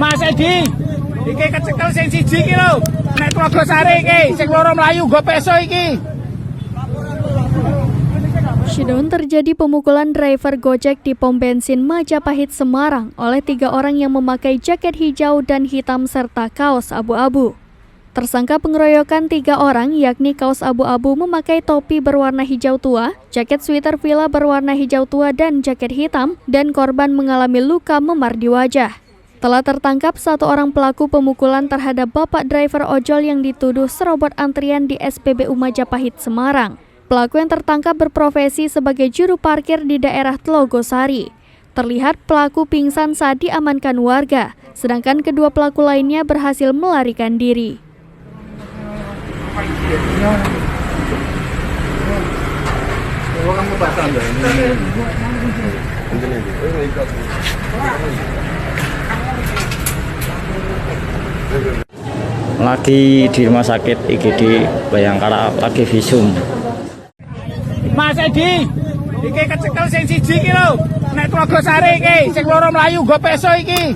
Mas Edi, iki kecekel sing siji iki lho. Nek Tlogosari iki, sing loro mlayu go peso iki. Showdown terjadi pemukulan driver Gojek di pom bensin Majapahit, Semarang oleh 3 orang yang memakai jaket hijau dan hitam serta kaos abu-abu. Tersangka pengeroyokan 3 orang yakni kaos abu-abu memakai topi berwarna hijau tua, jaket sweater villa berwarna hijau tua dan jaket hitam, dan korban mengalami luka memar di wajah. Telah tertangkap 1 orang pelaku pemukulan terhadap bapak driver ojol yang dituduh serobot antrian di SPBU Majapahit, Semarang. Pelaku yang tertangkap berprofesi sebagai juru parkir di daerah Tlogosari. Terlihat pelaku pingsan saat diamankan warga, sedangkan kedua pelaku lainnya berhasil melarikan diri. Lagi di rumah sakit IGD Bayangkara, lagi visum. Mas Edi, iki kecekel sing siji iki lho. Nek Tlogosari iki, sing loro mlayu go peso iki.